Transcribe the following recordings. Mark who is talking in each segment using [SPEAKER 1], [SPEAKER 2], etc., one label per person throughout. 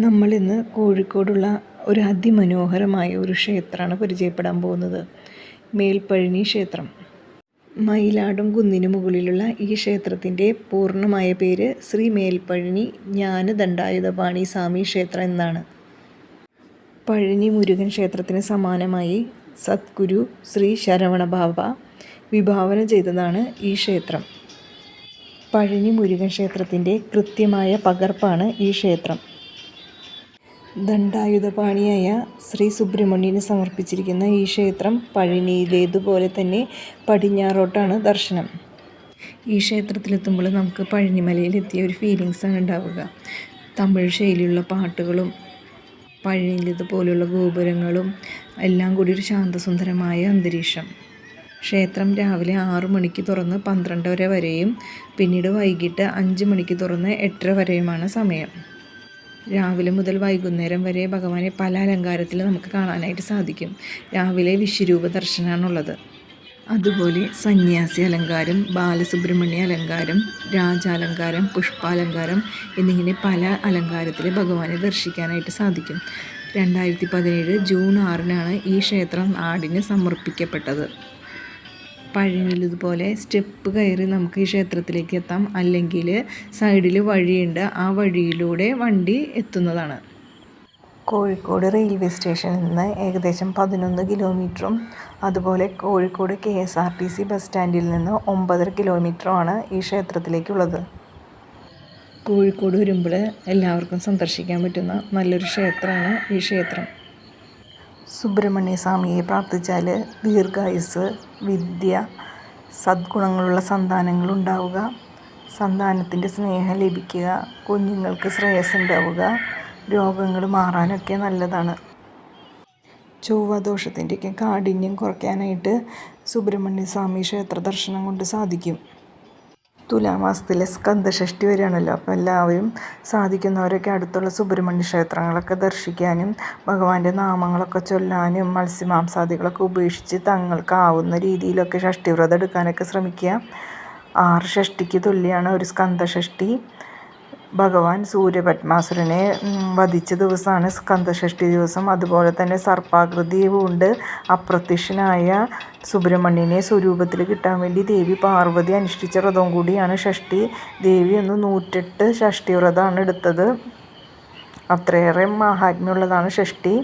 [SPEAKER 1] നമ്മളിന്ന് കോഴിക്കോടുള്ള ഒരു അതിമനോഹരമായ ഒരു ക്ഷേത്രമാണ് പരിചയപ്പെടാൻ പോകുന്നത്. മേൽപ്പഴനി ക്ഷേത്രം. മയിലാടും കുന്നിനു മുകളിലുള്ള ഈ ക്ഷേത്രത്തിൻ്റെ പൂർണ്ണമായ പേര് ശ്രീ മേൽപ്പഴനി ജ്ഞാനദണ്ഡായുധപാണി സ്വാമി ക്ഷേത്രം എന്നാണ്. പഴനി മുരുകൻ ക്ഷേത്രത്തിന് സമാനമായി സദ്ഗുരു ശ്രീ ശരവണബാബ വിഭാവനം ചെയ്തതാണ് ഈ ക്ഷേത്രം. പഴനി മുരുകൻ ക്ഷേത്രത്തിൻ്റെ കൃത്യമായ പകർപ്പാണ് ഈ ക്ഷേത്രം. ദണ്ഡായുധപാണിയായ ശ്രീ സുബ്രഹ്മണ്യന് സമർപ്പിച്ചിരിക്കുന്ന ഈ ക്ഷേത്രം പഴനിയിലേതുപോലെ തന്നെ പടിഞ്ഞാറോട്ടാണ് ദർശനം. ഈ ക്ഷേത്രത്തിലെത്തുമ്പോൾ നമുക്ക് പഴനിമലയിലെത്തിയ ഒരു ഫീലിങ്സാണ് ഉണ്ടാവുക. തമിഴ് ശൈലിയുള്ള പാട്ടുകളും പഴനിയിലേതുപോലുള്ള ഗോപുരങ്ങളും എല്ലാം കൂടി ഒരു ശാന്തസുന്ദരമായ അന്തരീക്ഷം. ക്ഷേത്രം രാവിലെ 6 മണിക്ക് തുറന്ന് 12:30 വരെയും പിന്നീട് വൈകിട്ട് 5 മണിക്ക് തുറന്ന് 8:30 വരെയുമാണ് സമയം. രാവിലെ മുതൽ വൈകുന്നേരം വരെ ഭഗവാനെ പല അലങ്കാരത്തിൽ നമുക്ക് കാണാനായിട്ട് സാധിക്കും. രാവിലെ വിശ്വരൂപ ദർശനമാണുള്ളത്. അതുപോലെ സന്യാസി അലങ്കാരം, ബാലസുബ്രഹ്മണ്യ അലങ്കാരം, രാജാലങ്കാരം, പുഷ്പാലങ്കാരം എന്നിങ്ങനെ പല അലങ്കാരത്തിൽ ഭഗവാനെ ദർശിക്കാനായിട്ട് സാധിക്കും. 2017 ജൂൺ 6-നാണ് ഈ ക്ഷേത്രം നാടിന് സമർപ്പിക്കപ്പെട്ടത്. പഴനിയിലിതുപോലെ സ്റ്റെപ്പ് കയറി നമുക്ക് ഈ ക്ഷേത്രത്തിലേക്ക് എത്താം. അല്ലെങ്കിൽ സൈഡിൽ വഴിയുണ്ട്, ആ വഴിയിലൂടെ വണ്ടി എത്തുന്നതാണ്. കോഴിക്കോട് റെയിൽവേ സ്റ്റേഷനിൽ നിന്ന് ഏകദേശം 11 കിലോമീറ്ററും അതുപോലെ കോഴിക്കോട് KSRTC ബസ് സ്റ്റാൻഡിൽ നിന്ന് 9.5 കിലോമീറ്ററുമാണ് ഈ ക്ഷേത്രത്തിലേക്കുള്ളത്. കോഴിക്കോട് വരുമ്പോൾ എല്ലാവർക്കും സന്ദർശിക്കാൻ പറ്റുന്ന നല്ലൊരു ക്ഷേത്രമാണ് ഈ ക്ഷേത്രം. സുബ്രഹ്മണ്യ സ്വാമിയെ പ്രാർത്ഥിച്ചാൽ ദീർഘായുസ്, വിദ്യ, സദ്ഗുണങ്ങളുള്ള സന്താനങ്ങളുണ്ടാവുക, സന്താനത്തിൻ്റെ സ്നേഹം ലഭിക്കുക, കുഞ്ഞുങ്ങൾക്ക് ശ്രേയസ് ഉണ്ടാവുക, രോഗങ്ങൾ മാറാനൊക്കെ നല്ലതാണ്. ചൊവ്വാദോഷത്തിൻ്റെയൊക്കെ കാഠിന്യം കുറയ്ക്കാനായിട്ട് സുബ്രഹ്മണ്യ സ്വാമി ക്ഷേത്ര ദർശനം കൊണ്ട് സാധിക്കും. തുലാമാസത്തിലെ സ്കന്ദഷഷ്ഠി വരികയാണല്ലോ, അപ്പോൾ എല്ലാവരും സാധിക്കുന്നവരൊക്കെ അടുത്തുള്ള സുബ്രഹ്മണ്യ ക്ഷേത്രങ്ങളൊക്കെ ദർശിക്കാനും ഭഗവാന്റെ നാമങ്ങളൊക്കെ ചൊല്ലാനും മത്സ്യമാംസാദികളൊക്കെ ഉപേക്ഷിച്ച് തങ്ങൾക്കാവുന്ന രീതിയിലൊക്കെ ഷഷ്ഠിവ്രതം എടുക്കാനൊക്കെ ശ്രമിക്കുക. 6 ഷഷ്ഠിക്ക് തുല്യമാണ് ഒരു സ്കന്ദഷഷ്ഠി. ഭഗവാൻ സൂര്യപത്മാസുരനെ വധിച്ച ദിവസമാണ് സ്കന്ദഷഷ്ഠി ദിവസം. അതുപോലെ തന്നെ സർപ്പാകൃതി കൊണ്ട് അപ്രത്യക്ഷനായ സുബ്രഹ്മണ്യനെ സ്വരൂപത്തിൽ കിട്ടാൻ വേണ്ടി ദേവി പാർവതി അനുഷ്ഠിച്ച വ്രതവും കൂടിയാണ് ഷഷ്ഠി. ദേവി ഒന്ന് 108 ഷഷ്ഠി വ്രതമാണ് എടുത്തത്. അത്രയേറെ മഹാത്മ്യമുള്ളതാണ് ഷഷ്ഠി.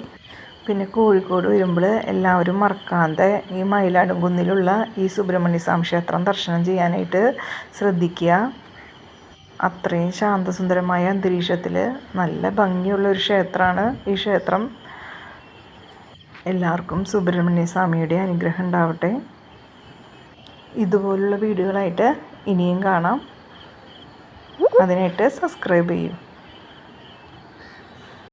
[SPEAKER 1] പിന്നെ കോഴിക്കോട് വരുമ്പോൾ എല്ലാവരും മറക്കാതെ ഈ മയിലാടുംകുന്നിലുള്ള ഈ സുബ്രഹ്മണ്യ സ്വാമി ക്ഷേത്രം ദർശനം ചെയ്യാനായിട്ട് ശ്രദ്ധിക്കുക. അത്രയും ശാന്തസുന്ദരമായ അന്തരീക്ഷത്തിൽ നല്ല ഭംഗിയുള്ള ഒരു ക്ഷേത്രമാണ് ഈ ക്ഷേത്രം. എല്ലാവർക്കും സുബ്രഹ്മണ്യ സ്വാമിയുടെ അനുഗ്രഹം ഉണ്ടാവട്ടെ. ഇതുപോലുള്ള വീഡിയോകളായിട്ട് ഇനിയും കാണാം. അതിനായിട്ട് സബ്സ്ക്രൈബ് ചെയ്യും.